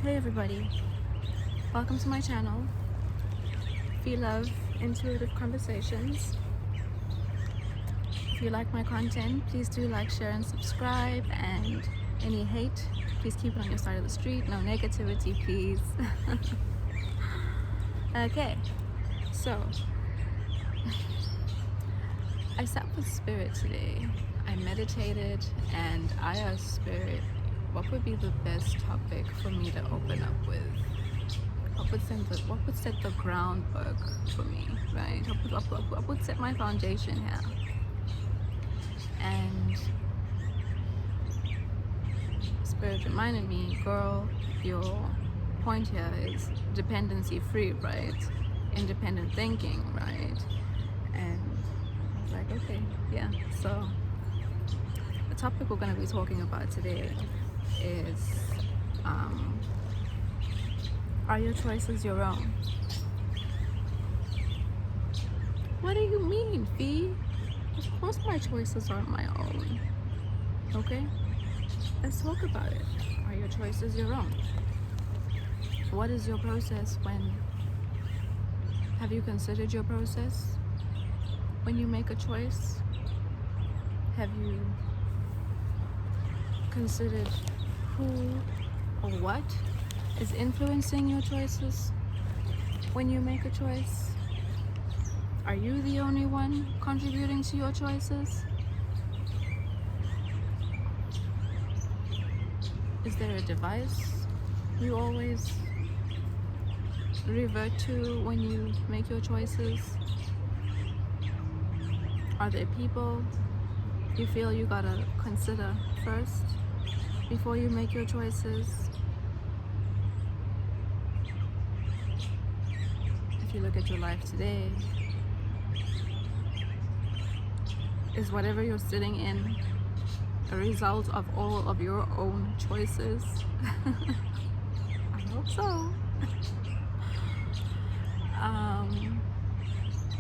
Hey everybody, welcome to my channel, Phie.Love Intuitive Conversations. If you like my content, please do like, share, and subscribe. And any hate, please keep it on your side of the street. No negativity, please. Okay, so I sat with Spirit today. I meditated and I asked Spirit, what would be the best topic for me to open up with? What would set the groundwork for me, right? What would set my foundation here? And Spirit reminded me, girl, your point here is dependency free, right? Independent thinking, right? And I was like, okay, yeah. So the topic we're going to be talking about today is are your choices your own? What do you mean, Phie? Of course my choices aren't my own. Okay? Let's talk about it. Are your choices your own? What is your process when... Have you considered your process when you make a choice? Have you considered who or what is influencing your choices when you make a choice? Are you the only one contributing to your choices? Is there a device you always revert to when you make your choices? Are there people you feel you gotta consider first before you make your choices? If you look at your life today, is whatever you're sitting in a result of all of your own choices? I hope so.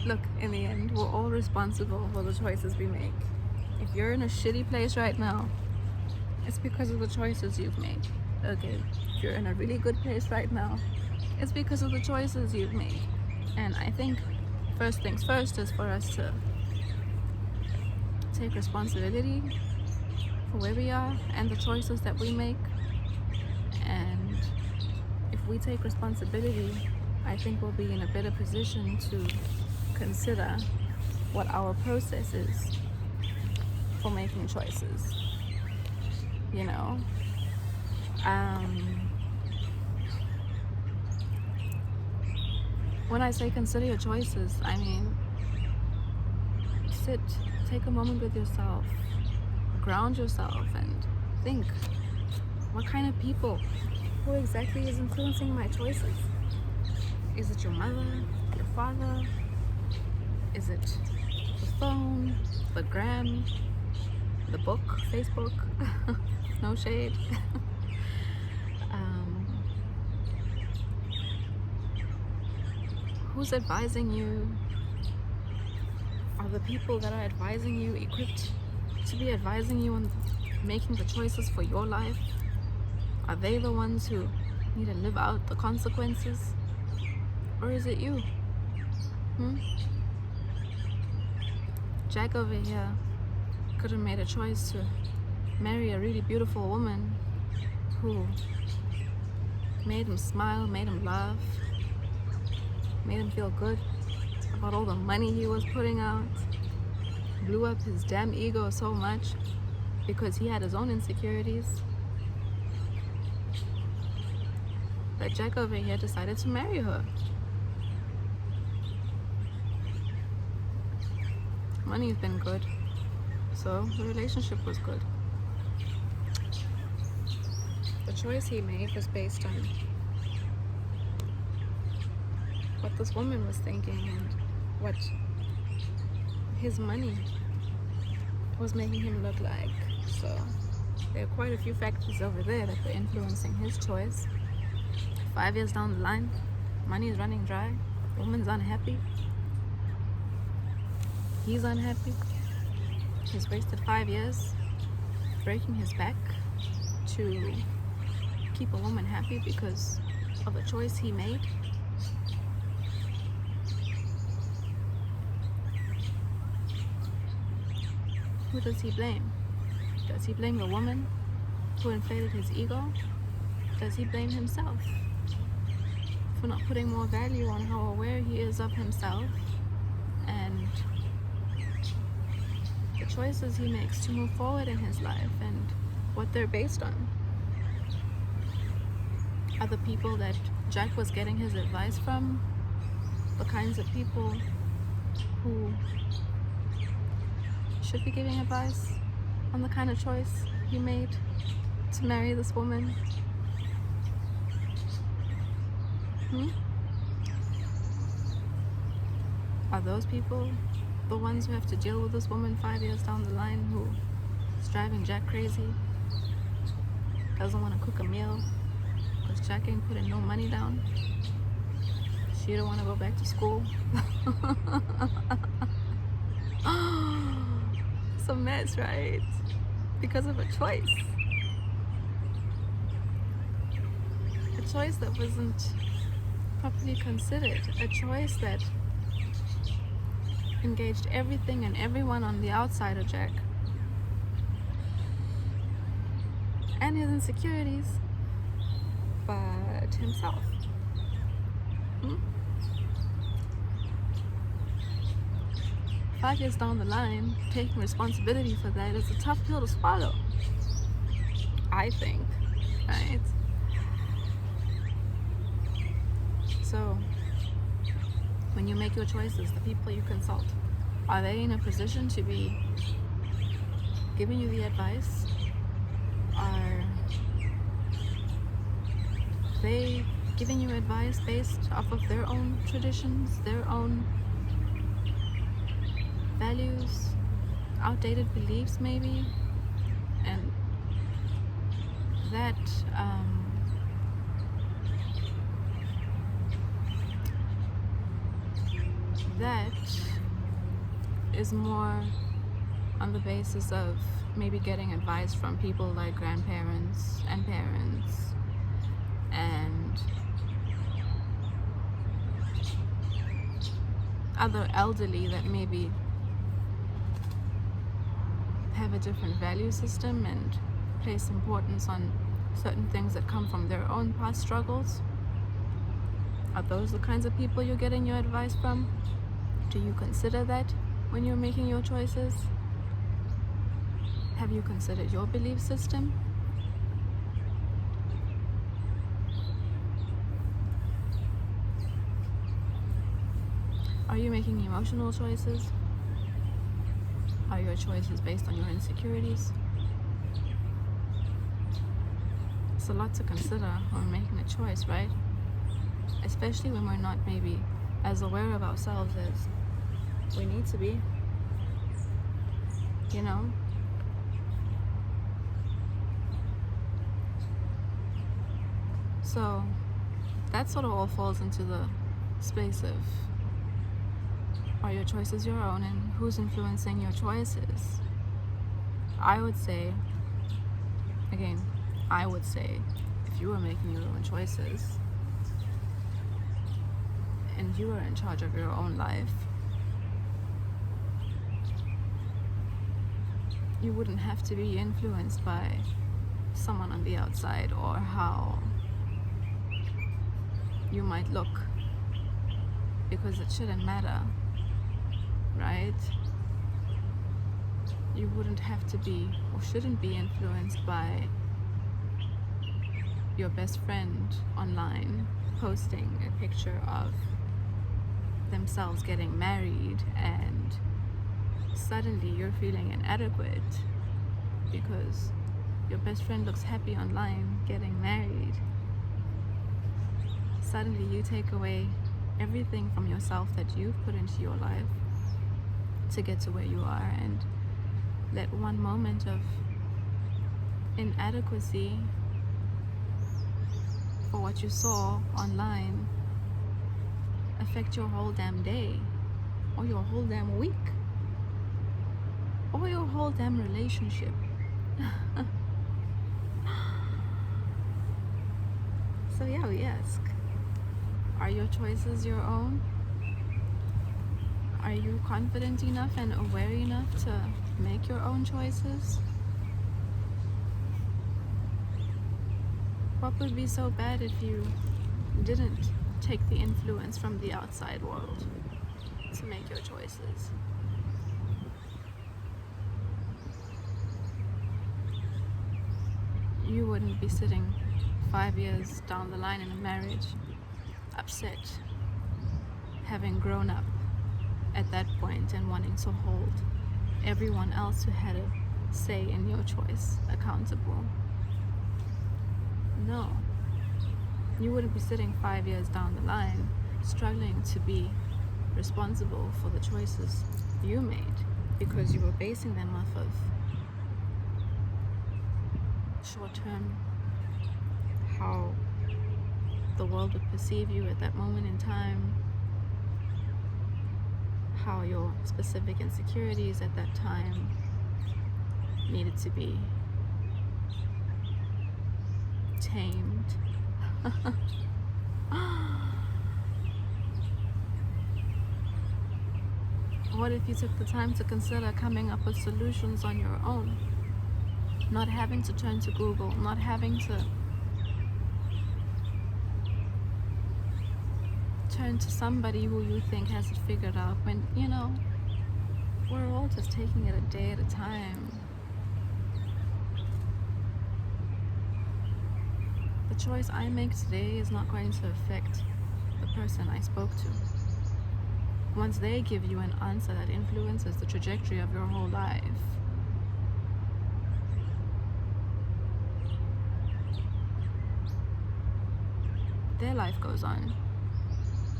Look, in the end, we're all responsible for the choices we make. If you're in a shitty place right now, it's because of the choices you've made. Okay, if you're in a really good place right now, it's because of the choices you've made. And I think first things first is for us to take responsibility for where we are and the choices that we make. And if we take responsibility, I think we'll be in a better position to consider what our process is for making choices. You know, when I say consider your choices, I mean sit, take a moment with yourself, ground yourself, and think, what kind of people, who exactly is influencing my choices? Is it your mother, your father? Is it the phone, the gram, the book, Facebook? No shade. Who's advising you? Are the people that are advising you equipped to be advising you on making the choices for your life? Are they the ones who need to live out the consequences? Or is it you? Jack over here could have made a choice to marry a really beautiful woman who made him smile, made him laugh, made him feel good about all the money he was putting out, blew up his damn ego so much because he had his own insecurities, that Jack over here decided to marry her. Money's been good, so the relationship was good. The choice he made was based on what this woman was thinking and what his money was making him look like. So there are quite a few factors over there that were influencing his choice. 5 years down the line, money is running dry, woman's unhappy, he's unhappy. He's wasted 5 years breaking his back to keep a woman happy because of a choice he made? Who does he blame? Does he blame the woman who inflated his ego? Does he blame himself for not putting more value on how aware he is of himself and the choices he makes to move forward in his life and what they're based on? Are the people that Jack was getting his advice from the kinds of people who should be giving advice on the kind of choice he made to marry this woman? Are those people the ones who have to deal with this woman 5 years down the line who is driving Jack crazy, doesn't want to cook a meal because Jack ain't putting no money down? She don't want to go back to school. It's a mess, right? Because of a choice. A choice that wasn't properly considered. A choice that engaged everything and everyone on the outside of Jack and his insecurities, but himself. 5 years down the line, taking responsibility for that is a tough pill to swallow, I think, right? So, when you make your choices, the people you consult, are they in a position to be giving you the advice? Are they giving you advice based off of their own traditions, their own values, outdated beliefs maybe? And that that is more on the basis of maybe getting advice from people like grandparents and parents and other elderly that maybe have a different value system and place importance on certain things that come from their own past struggles. Are those the kinds of people you're getting your advice from? Do you consider that when you're making your choices? Have you considered your belief system? Are you making emotional choices? Are your choices based on your insecurities? It's a lot to consider when making a choice, right? Especially when we're not maybe as aware of ourselves as we need to be, you know? So that sort of all falls into the space of, are your choices your own and who's influencing your choices? I would say, again, if you were making your own choices and you were in charge of your own life, you wouldn't have to be influenced by someone on the outside or how you might look, because it shouldn't matter, right? You wouldn't have to be or shouldn't be influenced by your best friend online posting a picture of themselves getting married and suddenly you're feeling inadequate because your best friend looks happy online getting married. Suddenly you take away everything from yourself that you've put into your life to get to where you are, and let one moment of inadequacy for what you saw online affect your whole damn day, or your whole damn week, or your whole damn relationship. So yeah, we ask, are your choices your own? Are you confident enough and aware enough to make your own choices? What would be so bad if you didn't take the influence from the outside world to make your choices? You wouldn't be sitting 5 years down the line in a marriage, upset, having grown up at that point and wanting to hold everyone else who had a say in your choice accountable. No. You wouldn't be sitting 5 years down the line struggling to be responsible for the choices you made because you were basing them off of short-term, how the world would perceive you at that moment in time, how your specific insecurities at that time needed to be tamed. What if you took the time to consider coming up with solutions on your own? Not having to turn to Google, not having to turn to somebody who you think has it figured out when, we're all just taking it a day at a time. The choice I make today is not going to affect the person I spoke to. Once they give you an answer that influences the trajectory of your whole life, their life goes on.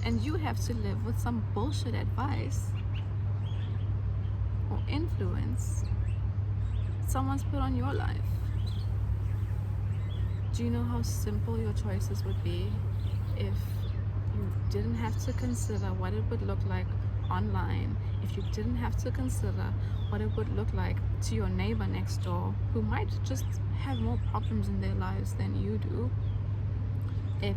And you have to live with some bullshit advice or influence someone's put on your life. Do you know how simple your choices would be if you didn't have to consider what it would look like online, if you didn't have to consider what it would look like to your neighbor next door who might just have more problems in their lives than you do, if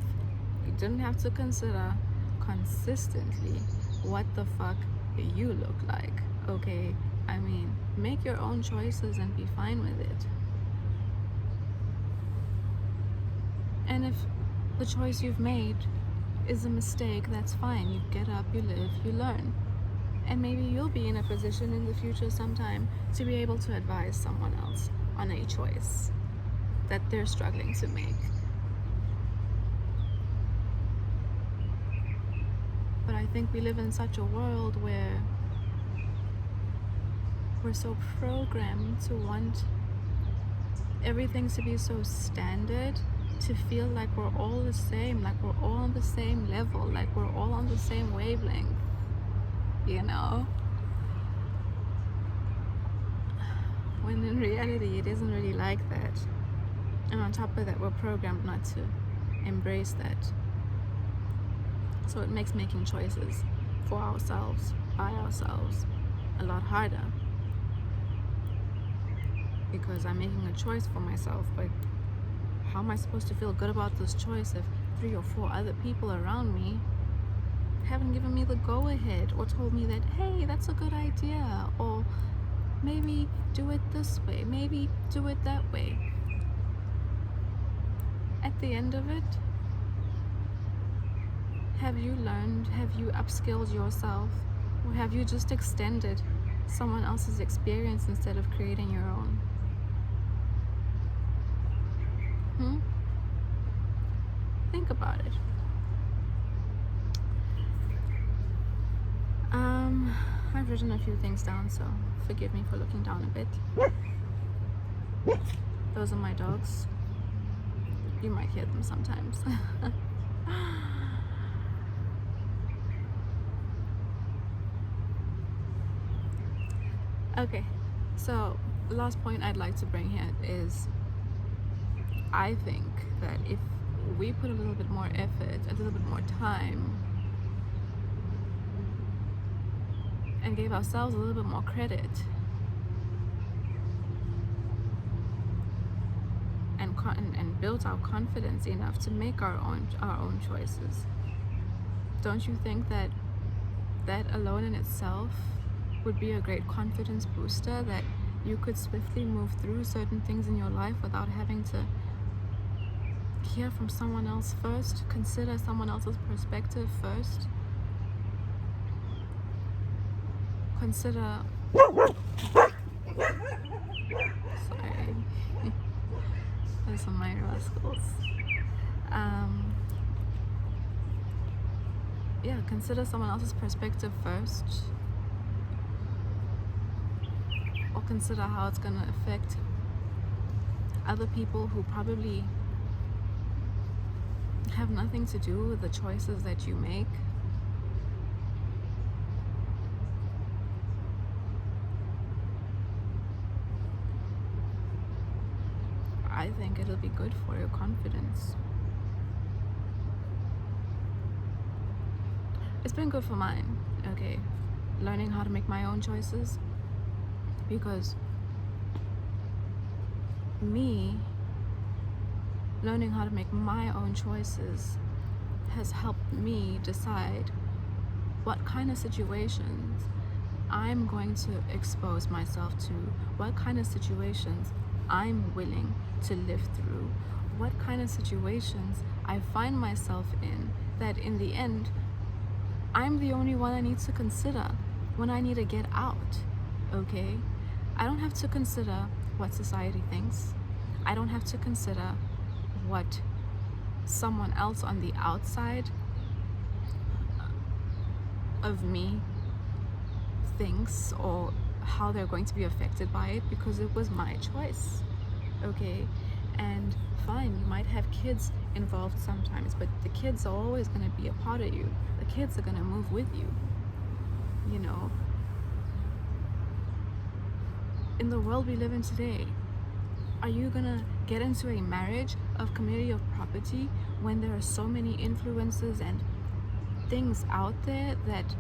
you didn't have to consider consistently what the fuck you look like? Okay, I mean, make your own choices and be fine with it. And if the choice you've made is a mistake, that's fine. You get up, you live, you learn. And maybe you'll be in a position in the future sometime to be able to advise someone else on a choice that they're struggling to make. But I think we live in such a world where we're so programmed to want everything to be so standard, to feel like we're all the same, like we're all on the same level, like we're all on the same wavelength, when in reality it isn't really like that. And on top of that, we're programmed not to embrace that. So it makes making choices for ourselves, by ourselves, a lot harder. Because I'm making a choice for myself, but how am I supposed to feel good about this choice if 3 or 4 other people around me haven't given me the go-ahead or told me that, hey, that's a good idea, or maybe do it this way, maybe do it that way. At the end of it, have you learned, have you upskilled yourself, or have you just extended someone else's experience instead of creating your own? Think about it. I've written a few things down, so forgive me for looking down a bit. Those are my dogs. You might hear them sometimes. Okay, so the last point I'd like to bring here is, I think that if we put a little bit more effort, a little bit more time, and gave ourselves a little bit more credit, and build our confidence enough to make our own choices. Don't you think that alone in itself would be a great confidence booster, that you could swiftly move through certain things in your life without having to hear from someone else first, consider someone else's perspective first, consider sorry those are my rascals. Yeah, consider someone else's perspective first, or consider how it's going to affect other people who probably have nothing to do with the choices that you make. I think it'll be good for your confidence. It's been good for mine, okay, learning how to make my own choices, because me learning how to make my own choices has helped me decide what kind of situations I'm going to expose myself to, what kind of situations I'm willing to live through, what kind of situations I find myself in that in the end I'm the only one I need to consider when I need to get out, okay? I don't have to consider what society thinks. I don't have to consider what someone else on the outside of me thinks or how they're going to be affected by it, because it was my choice, okay? And fine, you might have kids involved sometimes, but the kids are always going to be a part of you. The kids are going to move with you, you know. In the world we live in today, are you going to get into a marriage of community of property when there are so many influences and things out there that,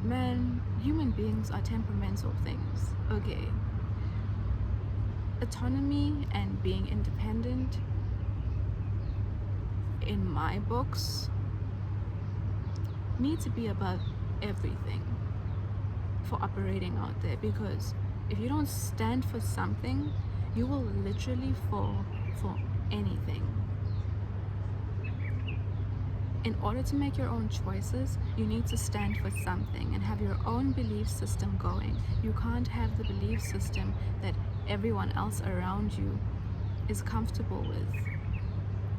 man, human beings are temperamental things, okay? Autonomy and being independent, in my books, need to be above everything for operating out there, because if you don't stand for something, you will literally fall for anything. In order to make your own choices, you need to stand for something and have your own belief system going. You can't have the belief system that everyone else around you is comfortable with,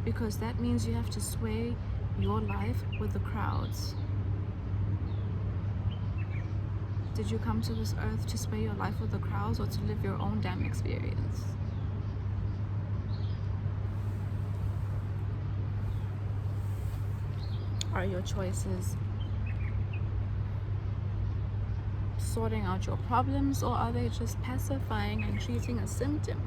because that means you have to sway your life with the crowds. Did you come to this earth to sway your life with the crowds, or to live your own damn experience? Are your choices sorting out your problems, or are they just pacifying and treating a symptom?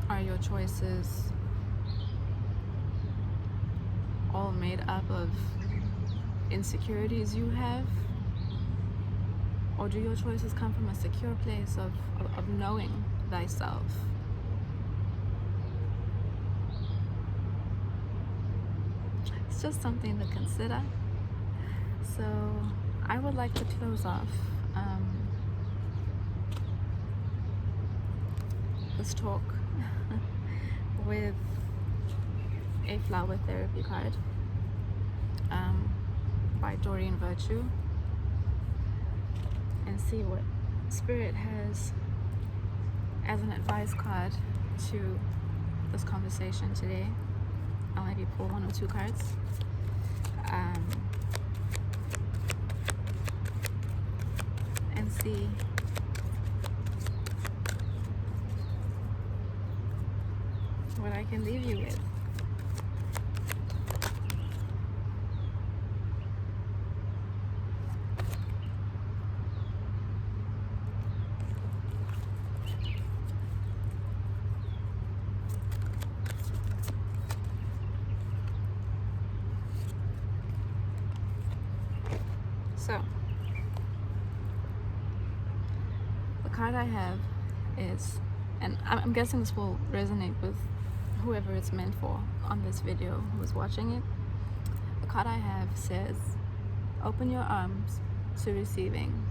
Are your choices all made up of insecurities you have? Or do your choices come from a secure place of knowing thyself? It's just something to consider. So I would like to close off this talk with a flower therapy card by Doreen Virtue, and see what Spirit has as an advice card to this conversation today. I'll maybe pull one or two cards. And see what I can leave you with. So, the card I have is, and I'm guessing this will resonate with whoever it's meant for on this video who is watching it. The card I have says, open your arms to receiving.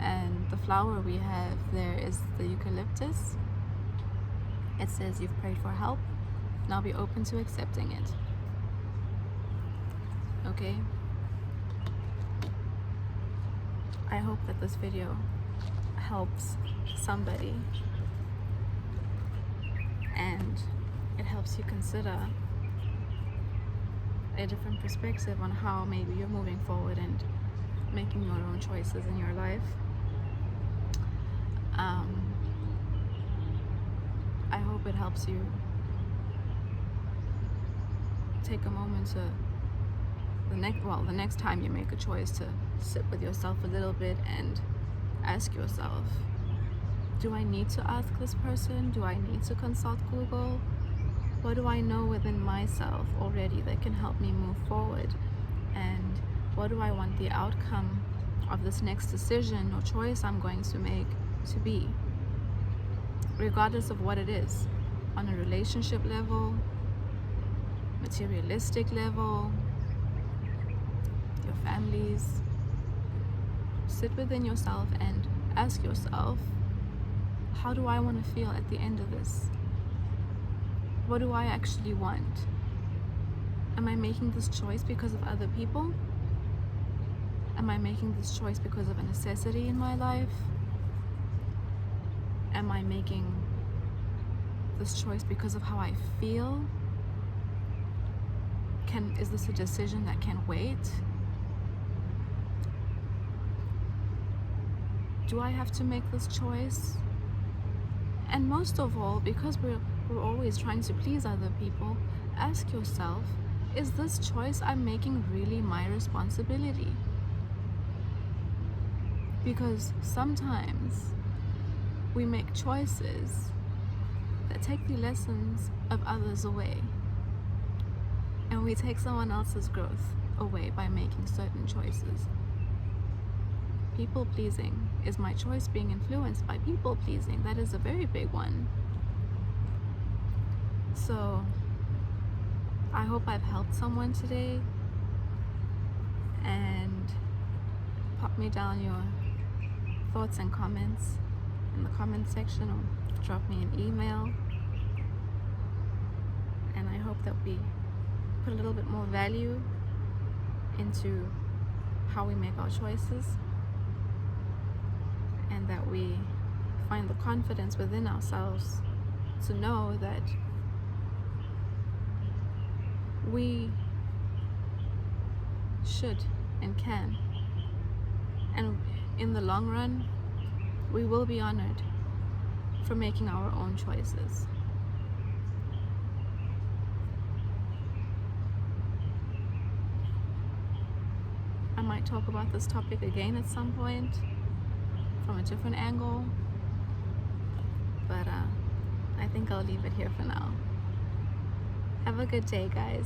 And the flower we have there is the eucalyptus. It says you've prayed for help, now be open to accepting it. Okay? I hope that this video helps somebody and it helps you consider a different perspective on how maybe you're moving forward and making your own choices in your life. I hope it helps you take a moment to the next time you make a choice, to sit with yourself a little bit and ask yourself, do I need to ask this person? Do I need to consult Google? What do I know within myself already that can help me move forward? And what do I want the outcome of this next decision or choice I'm going to make to be? Regardless of what it is, on a relationship level, materialistic level, your families. Sit within yourself and ask yourself, how do I want to feel at the end of this? What do I actually want? Am I making this choice because of other people? Am I making this choice because of a necessity in my life? Am I making this choice because of how I feel? Is this a decision that can wait? Do I have to make this choice? And most of all, because we're always trying to please other people, ask yourself, is this choice I'm making really my responsibility? Because sometimes we make choices that take the lessons of others away, and we take someone else's growth away by making certain choices. People pleasing. Is my choice being influenced by people pleasing? That is a very big one. So I hope I've helped someone today, and pop me down your thoughts and comments in the comment section, or drop me an email. And I hope that we put a little bit more value into how we make our choices, and that we find the confidence within ourselves to know that we should and can, and in the long run we will be honored for making our own choices. I might talk about this topic again at some point from a different angle, but I think I'll leave it here for now. Have a good day, guys.